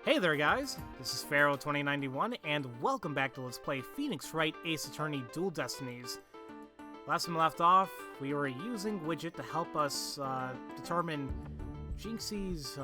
Hey there guys, this is Pharaoh2091 and welcome back to Let's Play Phoenix Wright Ace Attorney Dual Destinies. Last time we left off, we were using Widget to help us determine Jinxie's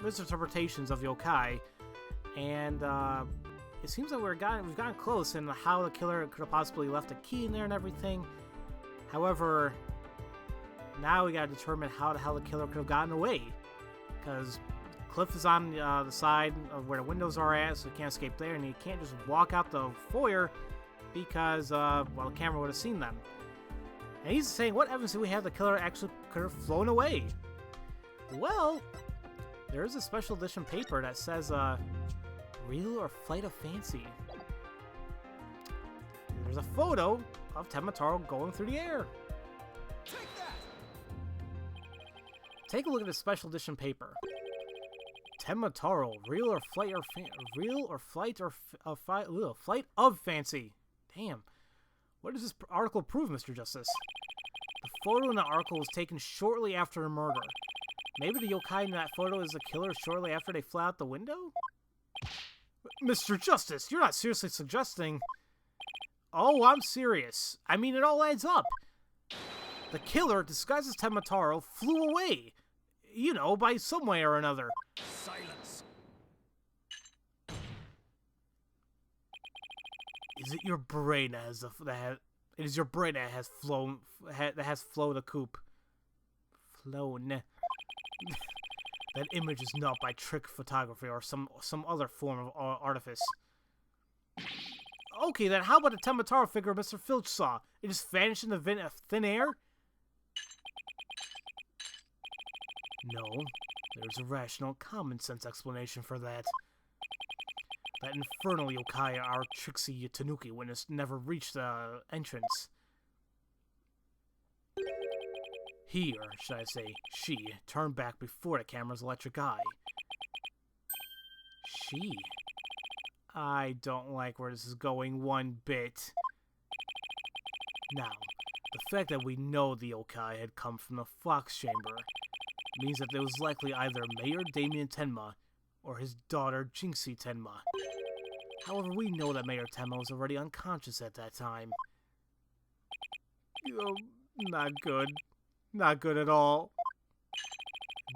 misinterpretations of yokai, and it seems like we've gotten close in how the killer could have possibly left a key in there and everything. However, now we gotta determine how the hell the killer could have gotten away, because Cliff is on the side of where the windows are at, so he can't escape there, and he can't just walk out the foyer because, well, the camera would have seen them. And he's saying, what evidence do we have the killer actually could have flown away? Well, there is a special edition paper that says, real or flight of fancy. And there's a photo of Tenma going through the air. Take that! Take a look at the special edition paper. Tenma, real or flight of fancy. Damn. What does this article prove, Mr. Justice? The photo in the article was taken shortly after a murder. Maybe the yokai in that photo is the killer shortly after they fly out the window? Mr. Justice, you're not seriously suggesting... Oh, I'm serious. I mean, it all adds up. The killer, disguised as Tenma, flew away. You know, by some way or another. Silence. Is it your brain that has it is your brain that has flown the coop? Flown. That image is not by trick photography or some other form of artifice. Okay, then how about the Tenma figure Mr. Filch saw? It just vanished in the thin air? No, there's a rational, common-sense explanation for that. That infernal yokai, our Trixie Tanuki witness, never reached the entrance. He, or should I say, she, turned back before the camera's electric eye. She? I don't like where this is going one bit. Now, the fact that we know the yokai had come from the Fox Chamber means that there was likely either Mayor Damien Tenma or his daughter Jinxie Tenma. However, we know that Mayor Tenma was already unconscious at that time. Oh, not good. Not good at all.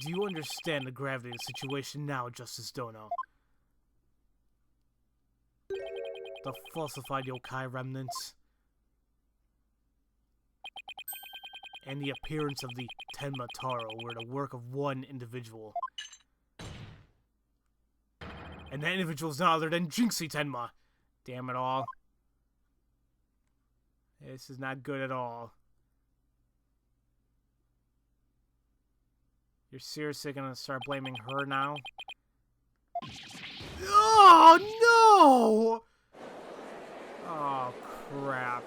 Do you understand the gravity of the situation now, Justice Dono? The falsified yokai remnants and the appearance of the Tenma were the work of one individual. And that individual is none other than Jinxie Tenma. Damn it all. This is not good at all. You're seriously gonna start blaming her now? Oh, no! Oh, crap.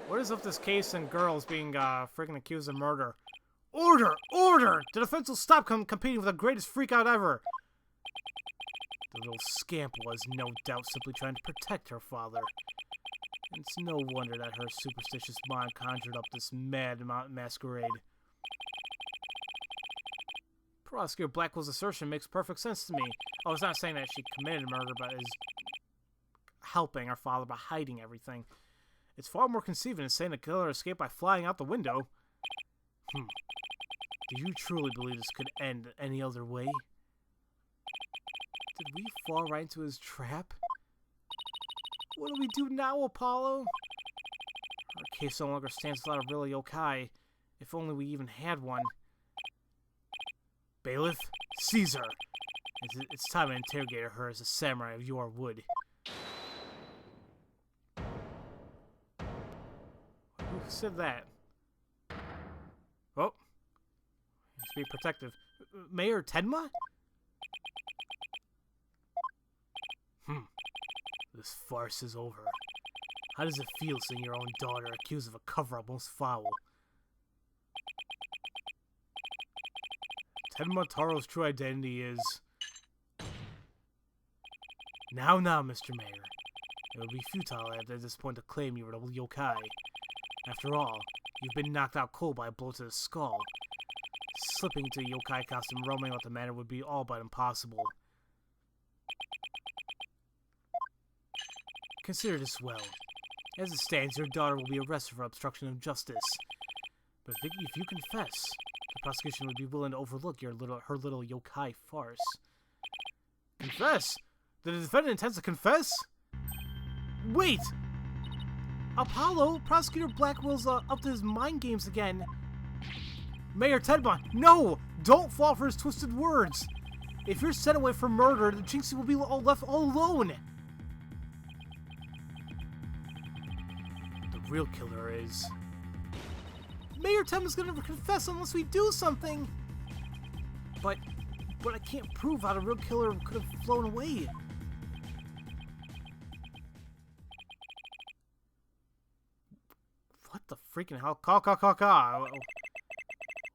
What is up this case and girls being freaking accused of murder? Order! Order! The defense will stop competing with the greatest freakout ever! The little scamp was, no doubt, simply trying to protect her father. And it's no wonder that her superstitious mind conjured up this mad masquerade. Prosecutor Blackwell's assertion makes perfect sense to me. Oh, it's not saying that she committed murder, but is helping her father by hiding everything. It's far more conceivable than saying the killer escaped by flying out the window. Do you truly believe this could end any other way? Did we fall right into his trap? What do we do now, Apollo? Our case no longer stands without a real yokai. If only we even had one. Bailiff, seize her. It's time to interrogate her as a samurai of your wood. Who said that? Oh. Let's be protective. Mayor Tenma? This farce is over. How does it feel seeing your own daughter accused of a cover-up most foul? Tenma true identity is... Now, Mr. Mayor. It would be futile at this point to claim you were the yokai. After all, you've been knocked out cold by a blow to the skull. slipping into a yokai costume roaming about the manor would be all but impossible. Consider this well. As it stands, your daughter will be arrested for obstruction of justice. But if you confess, the prosecution would be willing to overlook her little yokai farce. Confess? The defendant intends to confess? Wait! Apollo, Prosecutor Blackwell's up to his mind games again. Mayor Tenma, no! Don't fall for his twisted words! If you're sent away for murder, the Jinxie will be left all alone! The real killer is... Mayor Tenma's gonna confess unless we do something! But I can't prove how the real killer could have flown away. What the freaking hell? Caw.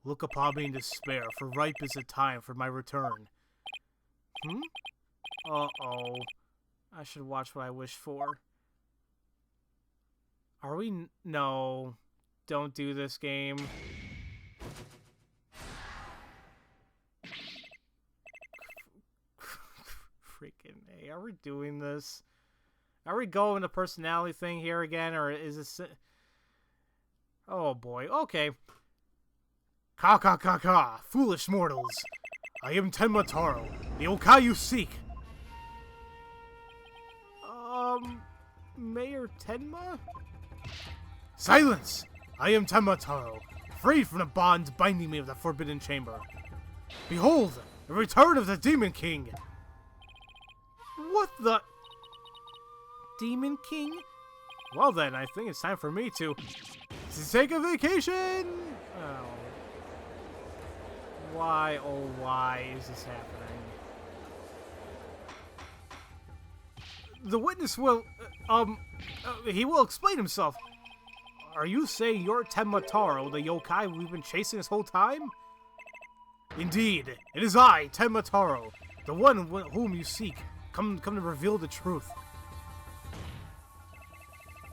Look upon me in despair, for ripe is the time for my return. Uh-oh. I should watch what I wish for. Are we... No. Don't do this game. Freaking A. Are we doing this? Are we going the personality thing here again, or is this... Oh boy. Okay. Ka. Foolish mortals. I am Tenma Taro, the yokai you seek. Mayor Tenma? Silence! I am Tenma Taro, freed from the bonds binding me of the Forbidden Chamber. Behold, the return of the Demon King! What the... Demon King? Well then, I think it's time for me to take a vacation! Oh. Why, oh why is this happening? The witness will, he will explain himself. Are you saying you're Tenma Taro, the yokai we've been chasing this whole time? Indeed, it is I, Tenma Taro, the one whom you seek, come to reveal the truth.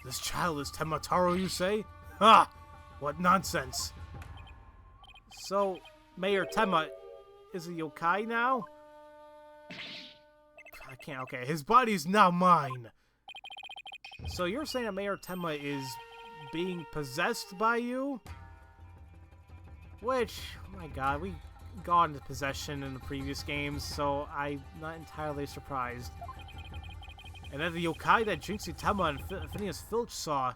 This child is Tenma Taro, you say? Ha! What nonsense. So, Mayor Tenma is a yokai now? I can't, okay, his body's now mine. So you're saying that Mayor Tenma is being possessed by you? Which, oh my god, we got into possession in the previous games, so I'm not entirely surprised. And then the yokai that Jinxie Tenma and Phineas Filch saw,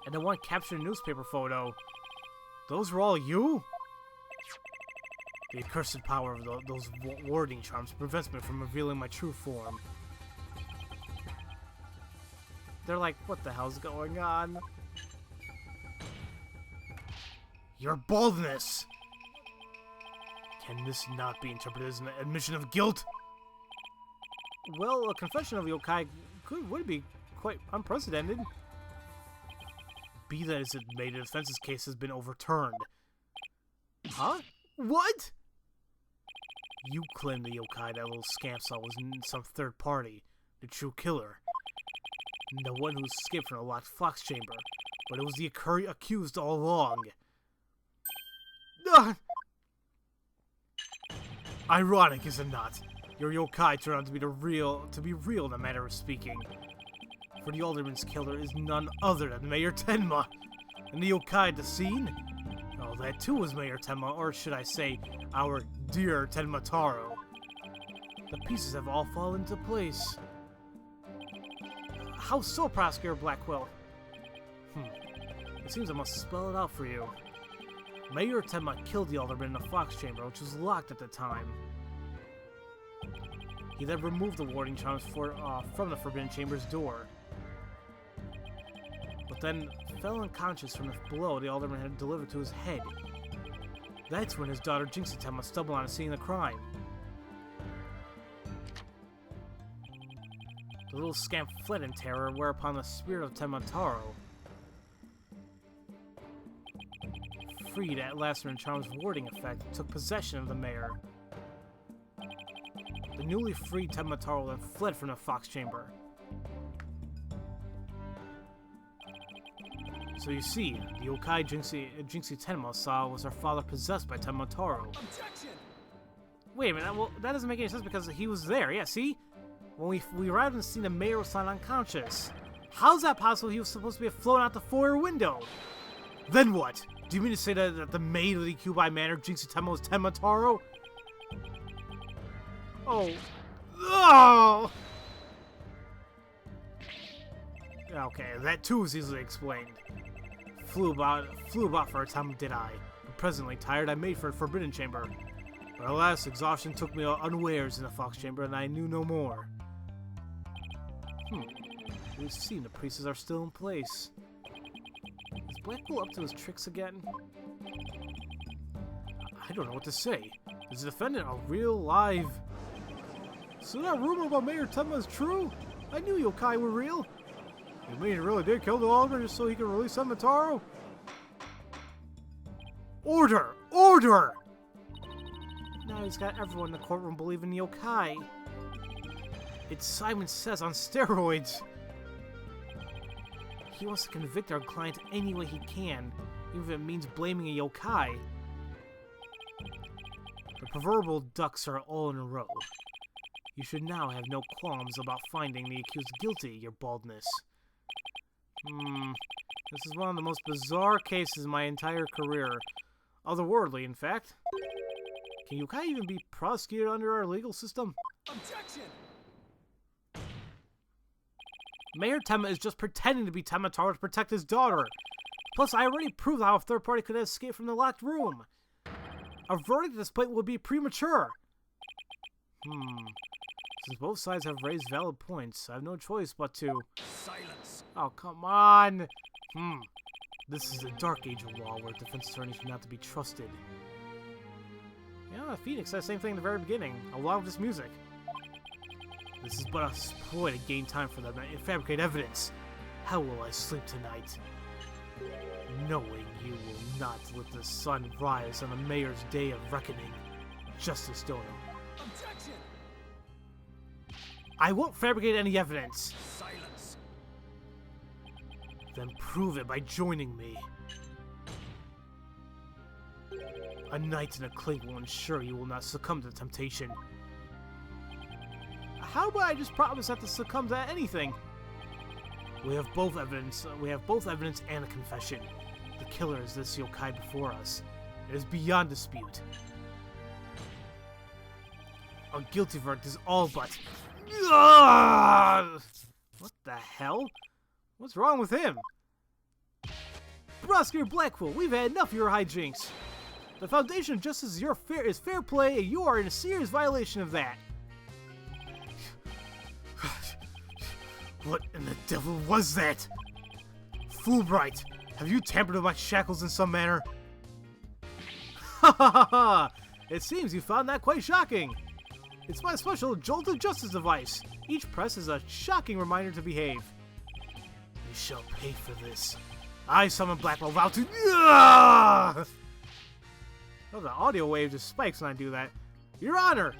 and the one captured in a newspaper photo, those were all you? The accursed power of those warding charms prevents me from revealing my true form. They're like, what the hell's going on? Your baldness! Can this not be interpreted as an admission of guilt? Well, a confession of yokai would be quite unprecedented. Be that as it may, the defense's case has been overturned. Huh? What? You claim the yokai that little scamp saw was some third party, the true killer. The one who escaped from the locked fox chamber, but it was the accused all along. Ironic, is it not? Your yokai turned out to be real in a manner of speaking. For the alderman's killer is none other than Mayor Tenma, and the yokai at the scene? Oh, that too was Mayor Tenma, or should I say, our dear Tenma Taro. The pieces have all fallen into place. How so, Prosecutor Blackwell? It seems I must spell it out for you. Mayor Tenma killed the alderman in the fox chamber, which was locked at the time. He then removed the warding charms from the Forbidden Chamber's door. But then fell unconscious from the blow the alderman had delivered to his head. That's when his daughter Jinxie Tenma stumbled on seeing the crime. The little scamp fled in terror, whereupon the spirit of Tenma Taro, freed at last from the charm's warding effect, took possession of the mayor. The newly freed Tenma Taro then fled from the fox chamber. So you see, the yokai Jinxie Tenma saw was her father possessed by Tenma Taro. Objection! Wait a minute, well, that doesn't make any sense because he was there, yeah, see? When we arrived and seen the mayor was found unconscious. How's that possible? He was supposed to be flown out the foyer window. Then what? Do you mean to say that the maid of the Kubai Manor, Jinxie Tenma, was Tenma Taro? Oh. Oh! Okay, that too is easily explained. Flew about for a time, did I? But presently, tired, I made for a forbidden chamber. But alas, exhaustion took me unawares in the fox chamber, and I knew no more. We've seen the priests are still in place. Is Blackwell up to his tricks again? I don't know what to say. Is the defendant a real live? So that rumor about Mayor Tenma is true? I knew yokai were real. You mean he really did kill the alderman just so he could release Tenma Taro? Order! Order! Now he's got everyone in the courtroom believing yokai. It's Simon Says on steroids. He wants to convict our client any way he can, even if it means blaming a yokai. The proverbial ducks are all in a row. You should now have no qualms about finding the accused guilty, your baldness. This is one of the most bizarre cases in my entire career. Otherworldly, in fact. Can yokai even be prosecuted under our legal system? Objection! Mayor Tenma is just pretending to be Tenma Taro to protect his daughter. Plus, I already proved how a third party could escape from the locked room. A verdict at this point would be premature. Since both sides have raised valid points, I have no choice but to... Silence! Oh, come on! This is a dark age of law where defense attorneys are not to be trusted. Yeah, Phoenix said the same thing at the very beginning, along with this music. This is but a ploy to gain time for them to fabricate evidence. How will I sleep tonight? Knowing you will not let the sun rise on the mayor's day of reckoning. Justice Dono. Objection! I won't fabricate any evidence. Silence! Then prove it by joining me. A night in a clink will ensure you will not succumb to temptation. How about I just promise not to succumb to anything? We have both evidence. And a confession. The killer is this yokai before us. It is beyond dispute. A guilty verdict is all but. What the hell? What's wrong with him? Prosecutor Blackwell, we've had enough of your hijinks. The foundation of justice is fair play, and you are in a serious violation of that. What in the devil was that? Wright, have you tampered with my shackles in some manner? Ha ha ha ha! It seems you found that quite shocking. It's my special jolt of justice device. Each press is a shocking reminder to behave. You shall pay for this. I summon Blackwell vow to... Oh, the audio wave just spikes when I do that. Your Honor,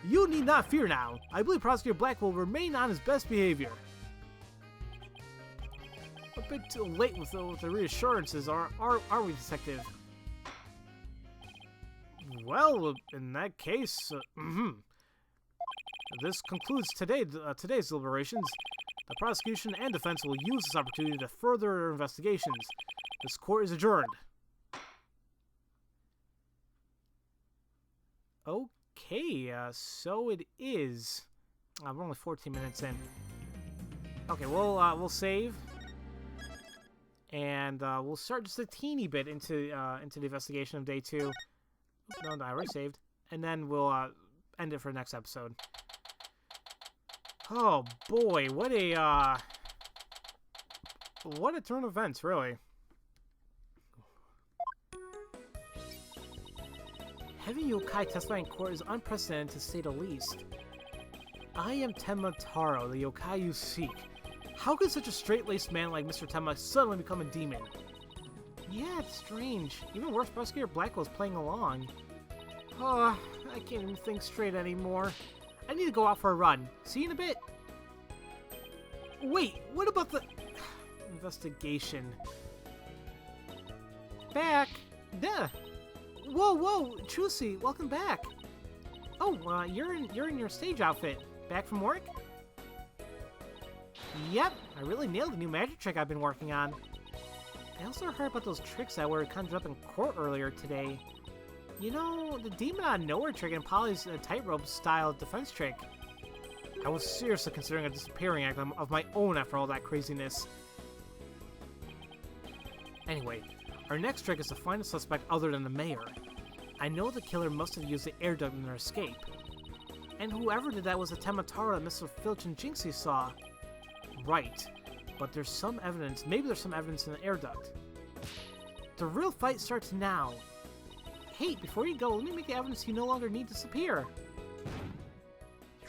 you need not fear now. I believe Prosecutor Blackwell will remain on his best behavior. A bit too late with the reassurances, are we, Detective? Well, in that case, this concludes today's deliberations. The prosecution and defense will use this opportunity to further their investigations. This court is adjourned. Okay, so it is. We're only 14 minutes in. Okay, we'll save. And we'll start just a teeny bit into the investigation of day 2. No, I already saved. And then we'll end it for the next episode. Oh boy, what a turn of events, really. Having yokai testify in court is unprecedented to say the least. I am Tenma Taro, the yokai you seek. How could such a straight-laced man like Mr. Tenma suddenly become a demon? Yeah, it's strange. Even worse, Prosecutor Blackwell's playing along. I can't even think straight anymore. I need to go out for a run. See you in a bit. Wait, what about the investigation? back. Duh. Whoa, whoa, Trucy, welcome back. Oh, you're in your stage outfit. Back from work? Yep, I really nailed the new magic trick I've been working on. I also heard about those tricks that were conjured up in court earlier today. You know, the demon out of nowhere trick and Polly's tightrope style defense trick. I was seriously considering a disappearing act of my own after all that craziness. Anyway, our next trick is to find a suspect other than the mayor. I know the killer must have used the air duct in their escape. And whoever did that was the Tenma that Mr. Filch and Jinxie saw. Right. But there's some evidence, maybe there's some evidence in the air duct. The real fight starts now. Hey, before you go, let me make the evidence you no longer need to disappear.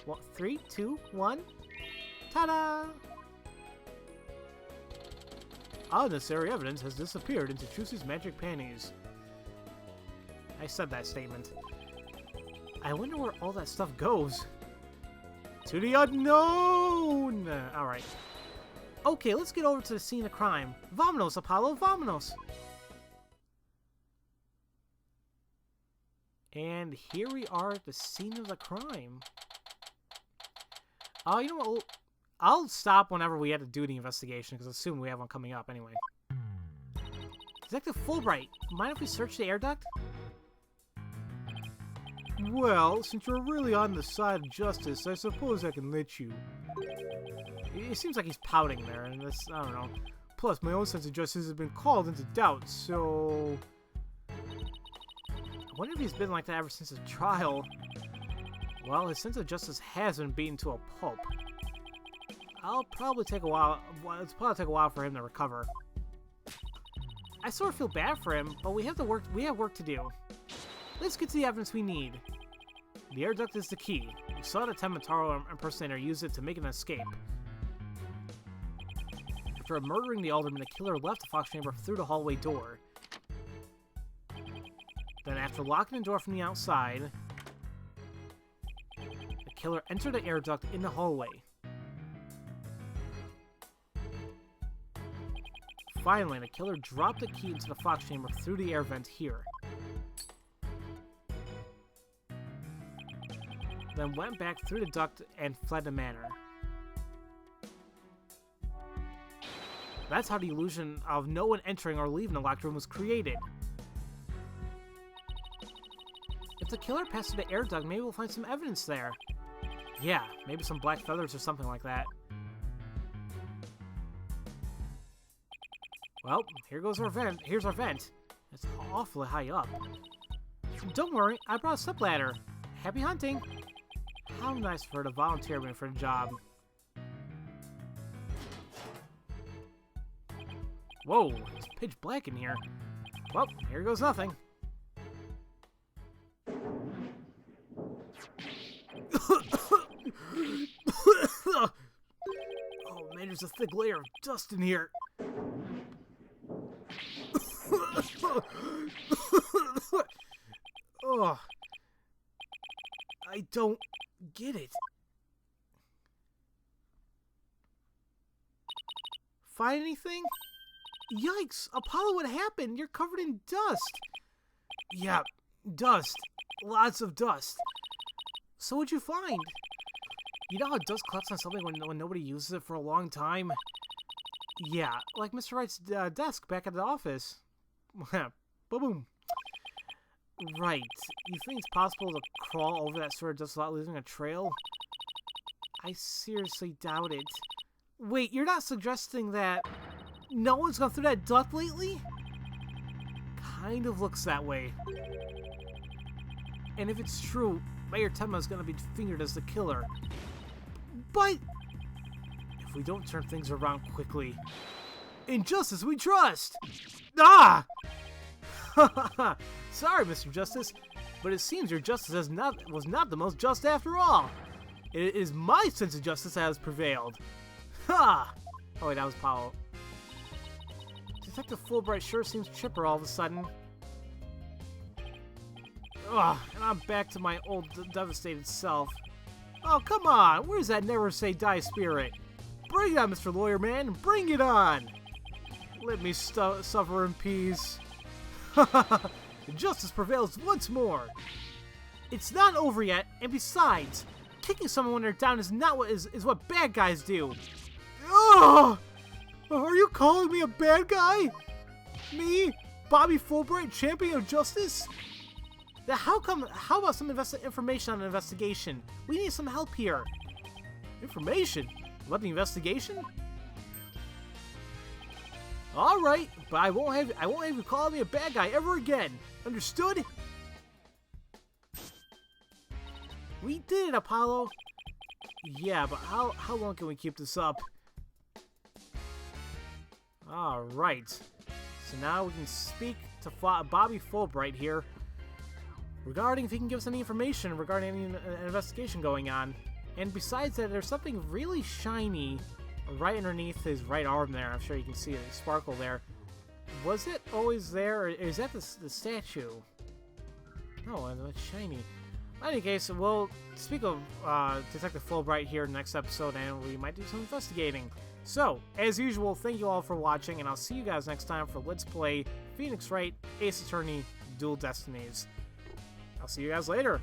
What? 3, 2, 1. Ta-da! Unnecessary evidence has disappeared into Trucy's magic panties. I said that statement. I wonder where all that stuff goes. To the unknown! Alright. Okay, let's get over to the scene of crime. Vamonos, Apollo, vamonos! And here we are at the scene of the crime. Oh, you know what? I'll stop whenever we have to do the investigation, because I assume we have one coming up anyway. Detective Fulbright, mind if we search the air duct? Well, since you're really on the side of justice, I suppose I can let you. It seems like he's pouting there, and this, I don't know. Plus, my own sense of justice has been called into doubt, so... I wonder if he's been like that ever since his trial. Well, his sense of justice has been beaten to a pulp. It'll probably take a while for him to recover. I sort of feel bad for him, but we have work to do. Let's get to the evidence we need. The air duct is the key. We saw the Tenma impersonator use it to make an escape. After murdering the alderman, the killer left the Fox chamber through the hallway door. Then, after locking the door from the outside, the killer entered the air duct in the hallway. Finally, the killer dropped the key into the Fox chamber through the air vent here. Then went back through the duct and fled the manor. That's how the illusion of no one entering or leaving the locked room was created. If the killer passed through the air duct, maybe we'll find some evidence there. Yeah, maybe some black feathers or something like that. Well, here goes our vent. Here's our vent. It's awfully high up. Don't worry, I brought a stepladder. Happy hunting! How nice for her to volunteer me for the job. Whoa, it's pitch black in here. Well, here goes nothing. Oh man, there's a thick layer of dust in here. Oh, I don't get it. Find anything? Yikes! Apollo, what happened? You're covered in dust. Yeah, dust. Lots of dust. So what'd you find? You know how dust collects on something when nobody uses it for a long time? Yeah, like Mr. Wright's desk back at the office. Boom. Right. You think it's possible to crawl over that sort of dust without leaving a trail? I seriously doubt it. Wait, you're not suggesting that no one's gone through that duct lately? Kind of looks that way. And if it's true, Mayor Tenma is going to be fingered as the killer. But if we don't turn things around quickly, in justice we trust! Ah! Sorry, Mr. Justice, but it seems your justice was not the most just after all. It is my sense of justice that has prevailed. Ha! Oh wait, that was Apollo. Detective Fulbright sure seems chipper all of a sudden. Ugh, and I'm back to my old devastated self. Oh, come on! Where's that never say die spirit? Bring it on, Mr. Lawyer Man! Bring it on! Let me suffer in peace. Justice prevails once more. It's not over yet, and besides, kicking someone when they're down is not what is what bad guys do. Ugh! Are you calling me a bad guy? Me, Bobby Fulbright, champion of justice? Now how about some information on an investigation? We need some help here. Information? About the investigation? Alright, but I won't have you call me a bad guy ever again. Understood? We did it, Apollo. Yeah, but how long can we keep this up? Alright. So now we can speak to Bobby Fulbright here regarding if he can give us any information regarding an investigation going on. And besides that, there's something really shiny right underneath his right arm there. I'm sure you can see the sparkle there. Was it always there, or is that the statue? No, it's shiny. In any case, we'll speak of Detective Fulbright here next episode, and we might do some investigating. So, as usual, thank you all for watching, and I'll see you guys next time for Let's Play Phoenix Wright Ace Attorney Dual Destinies. I'll see you guys later.